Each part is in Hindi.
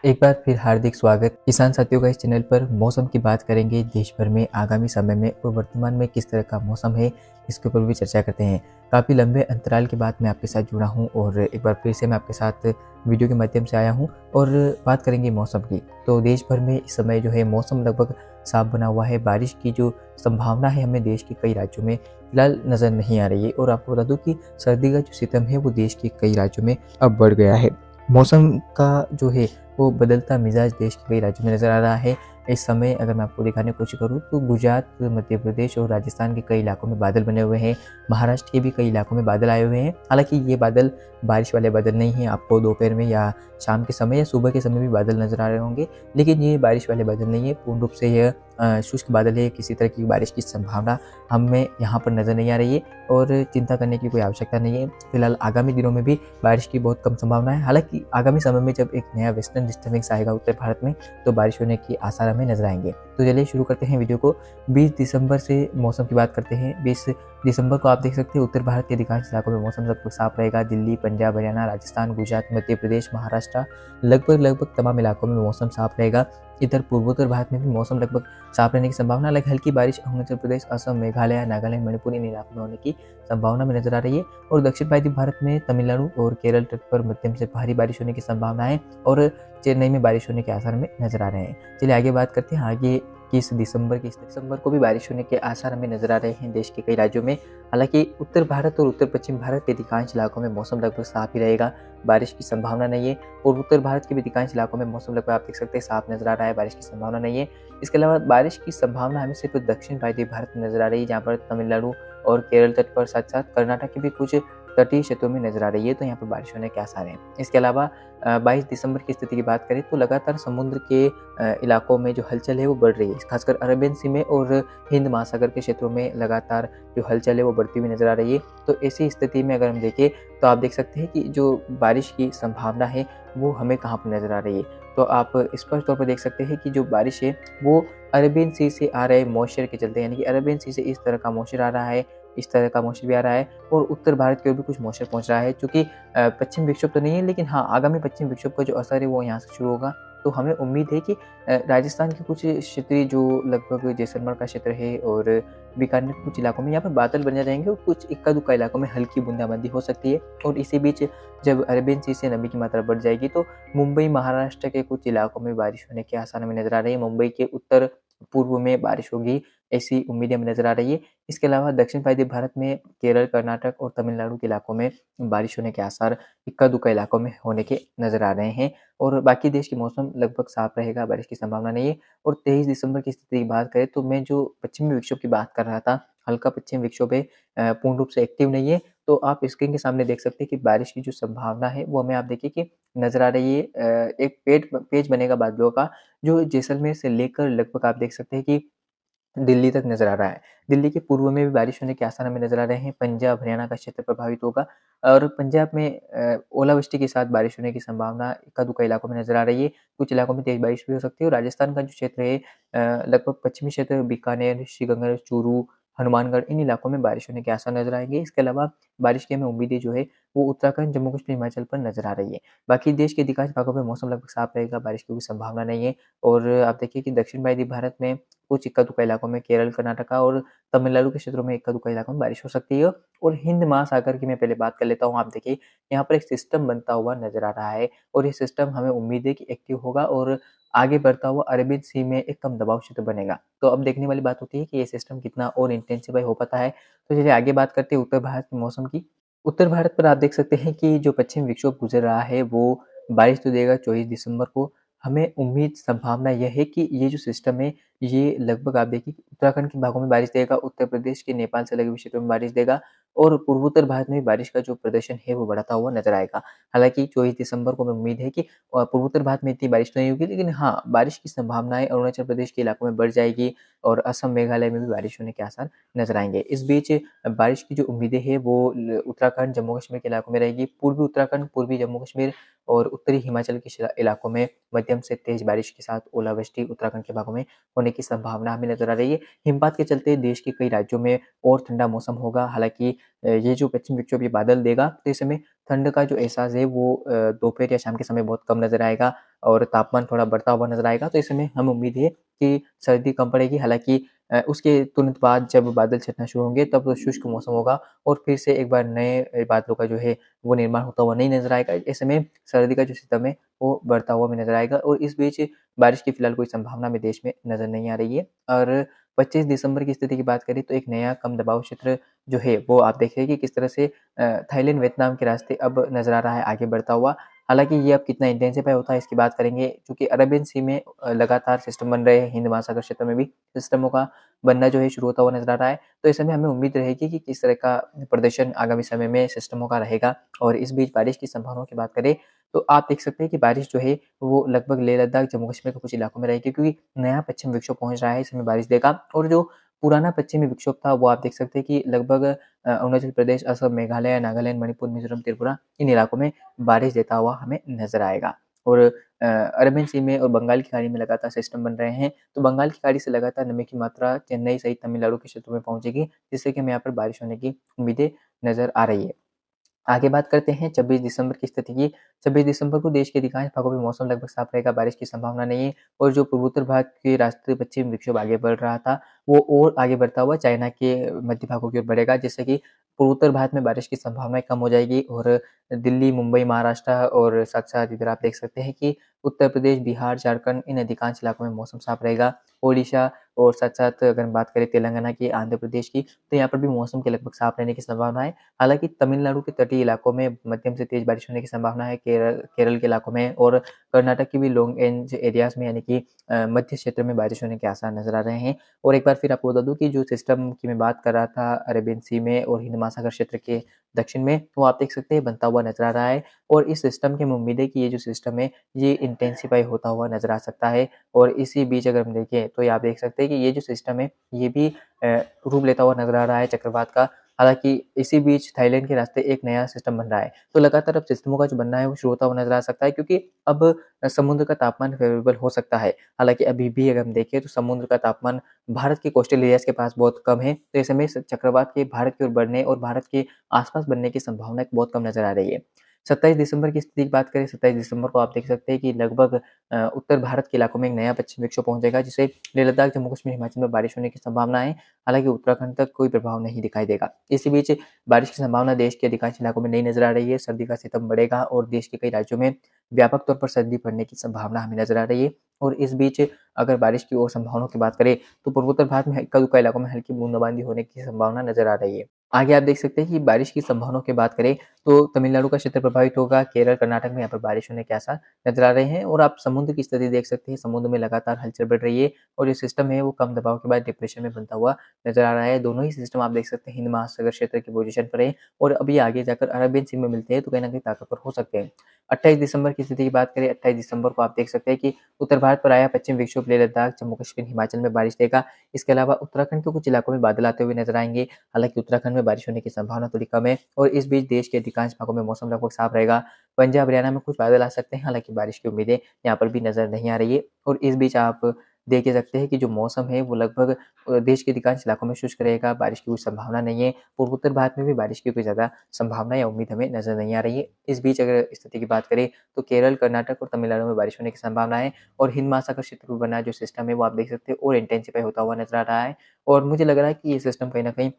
एक बार फिर हार्दिक स्वागत किसान साथियों का इस चैनल पर। मौसम की बात करेंगे देश भर में आगामी समय में और वर्तमान में किस तरह का मौसम है, इसके ऊपर भी चर्चा करते हैं। काफ़ी लंबे अंतराल के बाद मैं आपके साथ जुड़ा हूं और एक बार फिर से मैं आपके साथ वीडियो के माध्यम से आया हूं और बात करेंगे मौसम की। तो देश भर में इस समय जो है मौसम लगभग साफ बना हुआ है। बारिश की जो संभावना है हमें देश के कई राज्यों में फिलहाल नज़र नहीं आ रही है और आपको बता दूं कि सर्दी का जो सितम है वो देश के कई राज्यों में अब बढ़ गया है। मौसम का जो है वो बदलता मिजाज देश के कई राज्यों में नज़र आ रहा है। इस समय अगर मैं आपको दिखाने की कोशिश करूँ तो गुजरात, मध्य प्रदेश और राजस्थान के कई इलाकों में बादल बने हुए हैं। महाराष्ट्र के भी कई इलाकों में बादल आए हुए हैं। हालाँकि ये बादल बारिश वाले बादल नहीं हैं। आपको दोपहर में या शाम के समय या सुबह के समय भी बादल नज़र आ रहे होंगे, लेकिन ये बारिश वाले बादल नहीं है। पूर्ण रूप से यह शुष्क बादल है। किसी तरह की बारिश की संभावना हमें यहाँ पर नज़र नहीं आ रही है और चिंता करने की कोई आवश्यकता नहीं है। फिलहाल आगामी दिनों में भी बारिश की बहुत कम संभावना है। हालाँकि आगामी समय में जब एक नया वेस्टर्न डिस्टर्बेंस आएगा उत्तर भारत में, तो बारिश होने के आसार हमें नजर आएंगे। तो चलिए शुरू करते हैं वीडियो को। 20 दिसंबर से मौसम की बात करते हैं। 20 दिसंबर को आप देख सकते हैं उत्तर भारत के अधिकांश इलाकों में मौसम लगभग साफ रहेगा। दिल्ली, पंजाब, हरियाणा, राजस्थान, गुजरात, मध्य प्रदेश, महाराष्ट्र, लगभग तमाम इलाकों में मौसम साफ रहेगा। इधर पूर्वोत्तर भारत में भी मौसम लगभग साफ रहने की संभावना, हालांकि हल्की बारिश अरुणाचल प्रदेश, असम, मेघालय, नागालैंड, मणिपुर इन इलाकों में होने की संभावना भी नजर आ रही है। और दक्षिण पूर्वी भारत में तमिलनाडु और केरल तट पर मध्यम से भारी बारिश होने की संभावना है और चेन्नई में बारिश होने के आसार हमें नजर आ रहे हैं। चलिए आगे बात करते हैं। आगे 21 दिसंबर को भी बारिश होने के आसार हमें नजर आ रहे हैं देश के कई राज्यों में। हालांकि उत्तर भारत और उत्तर पश्चिम भारत के अधिकांश इलाकों में मौसम लगभग साफ ही रहेगा, बारिश की संभावना नहीं है। और उत्तर भारत के भी अधिकांश इलाकों में मौसम लगभग आप देख सकते हैं साफ नजर आ रहा है, बारिश की संभावना नहीं है। इसके अलावा बारिश की संभावना हमें सिर्फ दक्षिण भारतीय भारत में नजर आ रही है, जहाँ पर तमिलनाडु और केरल तट पर, साथ साथ कर्नाटक के भी कुछ तटीय क्षेत्रों में नजर आ रही है, तो यहाँ पर बारिश होने के आसार हैं। इसके अलावा 22 दिसंबर की स्थिति की बात करें तो लगातार समुद्र के इलाकों में जो हलचल है वो बढ़ रही है, खासकर अरेबियन सी में और हिंद महासागर के क्षेत्रों में लगातार जो हलचल है वो बढ़ती हुई नजर आ रही है। तो ऐसी स्थिति में अगर हम देखें तो आप देख सकते हैं कि जो बारिश की संभावना है वो हमें कहाँ पर नजर आ रही है। तो आप स्पष्ट तौर पर देख सकते हैं कि जो बारिश है वो अरेबियन सी से आ रहे मॉइस्चर के चलते, यानी कि अरेबियन सी से इस तरह का मॉइस्चर आ रहा है, इस तरह का मॉइस्चर भी आ रहा है और उत्तर भारत की ओर भी कुछ मॉइस्चर पहुंच रहा है। चूंकि पश्चिम विक्षोभ तो नहीं है, लेकिन हाँ आगामी पश्चिम विक्षोभ का जो असर है वो यहाँ से शुरू होगा। तो हमें उम्मीद है कि राजस्थान के कुछ क्षेत्र जो लगभग जैसलमेर का क्षेत्र है और बीकानेर के कुछ इलाकों में यहाँ पर बादल बने रहेंगे और कुछ इक्का दुक्का इलाकों में हल्की बूंदाबांदी हो सकती है। और इसी बीच जब अरेबियन सी से नमी की मात्रा बढ़ जाएगी तो मुंबई, महाराष्ट्र के कुछ इलाकों में बारिश होने के आसार हमें नजर आ रही है। मुंबई के उत्तर पूर्व में बारिश होगी, ऐसी उम्मीदें हमें नजर आ रही है। इसके अलावा दक्षिण पूर्वी भारत में केरल, कर्नाटक और तमिलनाडु के इलाकों में बारिश होने के आसार इक्का दुक्का इलाकों में होने के नजर आ रहे हैं और बाकी देश की मौसम लगभग साफ रहेगा, बारिश की संभावना नहीं है। और 23 दिसंबर की स्थिति की बात करें तो मैं जो पश्चिमी विक्षोभ की बात कर रहा था, हल्का पश्चिम विक्षोभ है, पूर्ण रूप से एक्टिव नहीं है। तो आप स्क्रीन के सामने देख सकते हैं कि बारिश की जो संभावना है वो हमें आप देखिए कि नजर आ रही है। एक पेज बनेगा बादलों का जो जैसलमेर से लेकर लगभग आप देख सकते हैं कि दिल्ली तक नज़र आ रहा है। दिल्ली के पूर्व में भी बारिश होने के आसार हमें नज़र आ रहे हैं। पंजाब, हरियाणा का क्षेत्र प्रभावित होगा और पंजाब में ओलावृष्टि के साथ बारिश होने की संभावना इक्का-दुक्का इलाकों में नज़र आ रही है। कुछ इलाकों में तेज़ बारिश भी हो सकती है और राजस्थान का जो क्षेत्र है लगभग पश्चिमी क्षेत्र बीकानेर, श्रीगंगानगर, चूरू, हनुमानगढ़ इन इलाकों में बारिश होने के आसार नज़र आएँगे। इसके अलावा बारिश की हमें उम्मीदें जो है वो उत्तराखंड, जम्मू कश्मीर, हिमाचल पर नज़र आ रही है। बाकी देश के अधिकांश भागों में मौसम लगभग साफ रहेगा, बारिश की कोई संभावना नहीं है। और आप देखिए कि दक्षिण पूर्वी भारत में कुछ इक्का-दुक्का इलाकों में केरल, कर्नाटका और तमिलनाडु के क्षेत्रों में इक्का-दुक्का इलाकों में बारिश हो सकती है। और हिंद महासागर की मैं पहले बात कर लेता हूँ। आप देखिए यहाँ पर एक सिस्टम बनता हुआ नज़र आ रहा है और ये सिस्टम हमें उम्मीद है कि एक्टिव होगा और आगे बढ़ता हुआ अरेबियन सी में एक कम दबाव क्षेत्र बनेगा। तो अब देखने वाली बात होती है कि ये सिस्टम कितना और इंटेंसिफ़ाई हो पाता है। तो चलिए आगे बात करते हैं उत्तर भारत के मौसम की। उत्तर भारत पर आप देख सकते हैं कि जो पश्चिम विक्षोभ गुज़र रहा है वो बारिश तो देगा 24 दिसंबर को। हमें उम्मीद संभावना यह है कि ये जो सिस्टम है ये लगभग आप देखिए कि उत्तराखंड के भागों में बारिश देगा, उत्तर प्रदेश के नेपाल से लगे हुए क्षेत्रों में बारिश देगा और पूर्वोत्तर भारत में भी बारिश का जो प्रदर्शन है वो बढ़ता हुआ नज़र आएगा। हालाँकि 24 दिसंबर को हमें उम्मीद है कि पूर्वोत्तर भारत में इतनी बारिश तो नहीं होगी, लेकिन हाँ, बारिश की संभावनाएँ अरुणाचल प्रदेश के इलाकों में बढ़ जाएगी और असम, मेघालय में भी बारिश होने के आसार नज़र आएँगे। इस बीच बारिश की जो उम्मीदें हैं वो उत्तराखंड, जम्मू कश्मीर के इलाकों में रहेगी। पूर्वी उत्तराखंड, पूर्वी जम्मू कश्मीर और उत्तरी हिमाचल के इलाकों में मध्यम से तेज बारिश के साथ ओलावृष्टि उत्तराखंड के भागों में होने की संभावना हमें नजर आ रही है। हिमपात के चलते देश के कई राज्यों में और ठंडा मौसम होगा। हालांकि ये जो पश्चिमी विक्षोभ ये बादल देगा, तो इस समय ठंड का जो एहसास है वो दोपहर या शाम के समय बहुत कम नज़र आएगा और तापमान थोड़ा बढ़ता हुआ नज़र आएगा। तो इस समय हमें उम्मीद है कि सर्दी कम पड़ेगी। हालाँकि उसके तुरंत बाद जब बादल छँटना शुरू होंगे तब शुष्क मौसम होगा और फिर से एक बार नए बादलों का जो है वो निर्माण होता हुआ नहीं नज़र आएगा। ऐसे में सर्दी का जो सिस्टम है वो बढ़ता हुआ हमें नज़र आएगा और इस बीच बारिश की फिलहाल कोई संभावना हमें देश में नज़र नहीं आ रही है। और 25 दिसंबर की स्थिति की बात करें तो एक नया कम दबाव क्षेत्र जो है वो आप देखें कि किस तरह से थाईलैंड, वियतनाम के रास्ते अब नज़र आ रहा है आगे बढ़ता हुआ। हालाँकि ये अब कितना इंटेंसिफ़ाई होता है इसकी बात करेंगे, चूँकि अरेबियन सी में लगातार सिस्टम बन रहे हैं, हिंद महासागर क्षेत्र में भी सिस्टमों का बनना जो है शुरू होता हुआ नज़र आ रहा है। तो ऐसे में हमें उम्मीद रहेगी कि किस तरह का प्रदर्शन आगामी समय में सिस्टमों का रहेगा। और इस बीच बारिश की संभावनाओं की बात करें, तो आप देख सकते हैं कि बारिश जो है वो लगभग लेह-लद्दाख, जम्मू-कश्मीर के कुछ इलाकों में रहेगी, क्योंकि नया पश्चिम विक्षोभ पहुँच रहा है, इसमें बारिश देगा। और जो पुराना पश्चिमी विक्षोभ था वो आप देख सकते हैं कि लगभग अरुणाचल प्रदेश, असम, मेघालय, नागालैंड, मणिपुर, मिज़ोरम, त्रिपुरा इन इलाकों में बारिश देता हुआ हमें नज़र आएगा। और अरबियन सी में और बंगाल की खाड़ी में लगातार सिस्टम बन रहे हैं, तो बंगाल की खाड़ी से लगातार नमी की मात्रा चेन्नई सहित तमिलनाडु के क्षेत्रों में पहुँचेगी, जिससे कि हमें यहाँ पर बारिश होने की उम्मीदें नज़र आ रही है। आगे बात करते हैं 26 दिसंबर की स्थिति की। 26 दिसंबर को देश के अधिकांश भागों में मौसम लगभग साफ रहेगा, बारिश की संभावना नहीं है। और जो पूर्वोत्तर भाग के रास्ते पश्चिम विक्षोभ आगे बढ़ रहा था, वो और आगे बढ़ता हुआ चाइना के मध्य भागों की ओर बढ़ेगा, जिससे कि पूर्वोत्तर भारत में बारिश की संभावनाएँ कम हो जाएगी। और दिल्ली, मुंबई, महाराष्ट्र और साथ-साथ इधर आप देख सकते हैं कि उत्तर प्रदेश, बिहार, झारखंड इन अधिकांश इलाकों में मौसम साफ रहेगा। ओडिशा और साथ-साथ अगर हम बात करें तेलंगाना की, आंध्र प्रदेश की, तो यहाँ पर भी मौसम के लगभग साफ रहने की संभावना है। हालाँकि तमिलनाडु के तटीय इलाकों में मध्यम से तेज़ बारिश होने की संभावना है, केरल के इलाकों में और कर्नाटक की भी लॉन्ग रेंज एरियाज़ में, यानी कि मध्य क्षेत्र में बारिश होने के आसार नज़र आ रहे हैं। और एक बार फिर आपको बता दूँ कि जो सिस्टम की मैं बात कर रहा था अरेबियन सी में और हिंद महासागर क्षेत्र के दक्षिण में, वो आप देख सकते हैं बनता हुआ नज़र आ रहा है। और इस सिस्टम की हमें उम्मीद है कि ये जो सिस्टम है ये इंटेंसिफ़ाई होता हुआ नज़र आ सकता है। और इसी बीच अगर हम देखें तो ये आप देख सकते हैं कि ये जो सिस्टम है ये भी रूप लेता हुआ नज़र आ रहा है चक्रवात का। हालाँकि इसी बीच थाईलैंड के रास्ते एक नया सिस्टम बन रहा है। तो लगातार अब सिस्टमों का जो बनना है वो शुरू होता हुआ नज़र आ सकता है, क्योंकि अब समुद्र का तापमान फ़ेवरेबल हो सकता है। हालाँकि अभी भी अगर हम देखें तो समुद्र का तापमान भारत के कोस्टल एरियाज़ के पास बहुत कम है। तो ऐसे में स चक्रवात के भारत की ओर बढ़ने और भारत के आस-पास बनने की संभावना बहुत कम नज़र आ रही है। 27 दिसंबर की स्थिति की बात करें, 27 दिसंबर को आप देख सकते हैं कि लगभग उत्तर भारत के इलाकों में एक नया पश्चिमी विक्षोभ पहुँचेगा, जिससे लेह लद्दाख, जम्मू कश्मीर, हिमाचल में बारिश होने की संभावना है। हालाँकि उत्तराखंड तक कोई प्रभाव नहीं दिखाई देगा। इसी बीच बारिश की संभावना देश के अधिकांश इलाकों में नहीं नज़र आ रही है, सर्दी का सितम बढ़ेगा और देश के कई राज्यों में व्यापक तौर पर सर्दी पड़ने की संभावना हमें नज़र आ रही है। और इस बीच अगर बारिश की और संभावनाओं की बात करें, तो पूर्वोत्तर भारत में इक्का-दुक्का इलाकों में हल्की बूंदाबांदी होने की संभावना नज़र आ रही है। आगे आप देख सकते हैं कि बारिश की संभावनाओं की बात करें, तो तमिलनाडु का क्षेत्र प्रभावित होगा, केरल, कर्नाटक में यहाँ पर बारिश होने के आसार नज़र आ रहे हैं। और आप समुद्र की स्थिति देख सकते हैं, समुद्र में लगातार हलचल बढ़ रही है और जो सिस्टम है वो कम दबाव के बाद डिप्रेशन में बनता हुआ नज़र आ रहा है। दोनों ही सिस्टम आप देख सकते हैं हिंद महासागर क्षेत्र की पोजीशन पर है और अभी आगे जाकर अरेबियन सी में मिलते हैं, तो कहीं न कहीं ताकतवर हो सकते हैं। 28 दिसंबर की स्थिति की बात करें, 28 दिसंबर को आप देख सकते हैं कि उत्तर भारत पर आया पश्चिम विक्षोभ लेह लद्दाख, जम्मू कश्मीर, हिमाचल में बारिश देगा। इसके अलावा उत्तराखंड के कुछ इलाकों में बादल आते हुए नज़र आएँगे। हालाँकि उत्तराखंड में बारिश होने की संभावना थोड़ी कम है और इस बीच देश के अधिकांश भागों में मौसम लगभग साफ रहेगा। पंजाब, हरियाणा में कुछ बादल आ सकते हैं, हालाँकि बारिश की उम्मीदें यहाँ पर भी नज़र नहीं आ रही है। और इस बीच आप देख ही सकते हैं कि जो मौसम है वो लगभग देश के अधिकांश इलाकों में शुष्क रहेगा, बारिश की कोई संभावना नहीं है। पूर्वोत्तर भारत में भी बारिश की कोई ज़्यादा संभावना या उम्मीद हमें नज़र नहीं आ रही है। इस बीच अगर स्थिति की बात करें, तो केरल, कर्नाटक और तमिलनाडु में बारिश होने की संभावना है और हिंद महासागर क्षेत्र में बना जो सिस्टम है वो आप देख सकते हैं और इंटेंसिफ़ाई होता हुआ नज़र आ रहा है। और मुझे लग रहा है कि ये सिस्टम कहीं न कहीं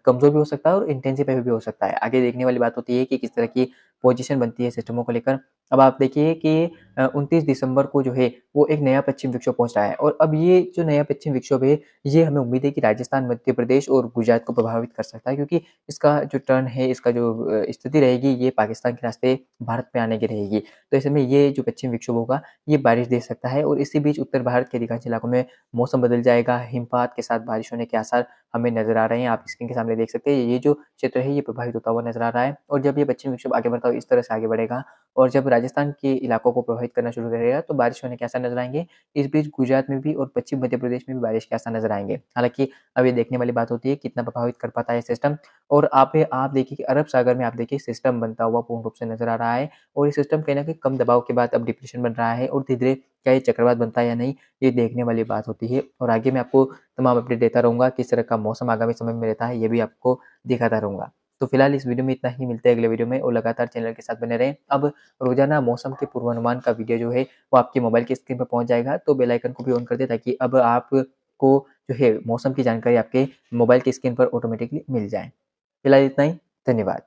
कमज़ोर भी हो सकता है और इंटेंसिफ़ाई भी हो सकता है। आगे देखने वाली बात होती है कि किस तरह की पोज़ीशन बनती है सिस्टमों को लेकर। अब आप देखिए कि 29 दिसंबर को जो है वो एक नया पश्चिम विक्षोभ पहुँच रहा है और अब ये जो नया पश्चिम विक्षोभ है, ये हमें उम्मीद है कि राजस्थान, मध्य प्रदेश और गुजरात को प्रभावित कर सकता है, क्योंकि इसका जो टर्न है, इसका जो स्थिति रहेगी, ये पाकिस्तान के रास्ते भारत में आने की रहेगी। तो ऐसे में ये जो पश्चिम विक्षोभ होगा, ये बारिश दे सकता है और इसी बीच उत्तर भारत के अधिकांश इलाकों में मौसम बदल जाएगा, हिमपात के साथ बारिश होने के आसार हमें नज़र आ रहे हैं। आप स्क्रीन के सामने देख सकते हैं, ये जो क्षेत्र है, ये प्रभावित होता हुआ नज़र आ रहा है। और जब ये पश्चिमी विक्षोभ आगे बढ़ता हुआ इस तरह से आगे बढ़ेगा और जब राजस्थान के इलाकों को प्रभावित करना शुरू करेगा, तो बारिश होने के आसार नज़र आएँगे। इस बीच गुजरात में भी और पश्चिम मध्य प्रदेश में भी बारिश के आसार नज़र आएँगे। हालाँकि अब ये देखने वाली बात होती है कितना प्रभावित कर पाता है ये सिस्टम। और आप देखिए कि अरब सागर में आप देखिए सिस्टम बनता हुआ पूर्ण रूप से नज़र आ रहा है और ये सिस्टम कहीं न कहीं कम दबाव के बाद अब डिप्रेशन बन रहा है और धीरे-धीरे क्या ये चक्रवात बनता है या नहीं, ये देखने वाली बात होती है। और आगे मैं आपको तमाम अपडेट देता रहूँगा, किस तरह का मौसम आगामी समय में रहता है, ये भी आपको दिखाता रहूँगा। तो फिलहाल इस वीडियो में इतना ही, मिलते हैं अगले वीडियो में और लगातार चैनल के साथ बने रहें। अब रोजाना मौसम के पूर्वानुमान का वीडियो जो है वो आपके मोबाइल की स्क्रीन पर पहुंच जाएगा, तो बेल आइकन को भी ऑन कर दें ताकि अब आपको जो है मौसम की जानकारी आपके मोबाइल की स्क्रीन पर ऑटोमेटिकली मिल जाए। फिलहाल इतना ही, धन्यवाद।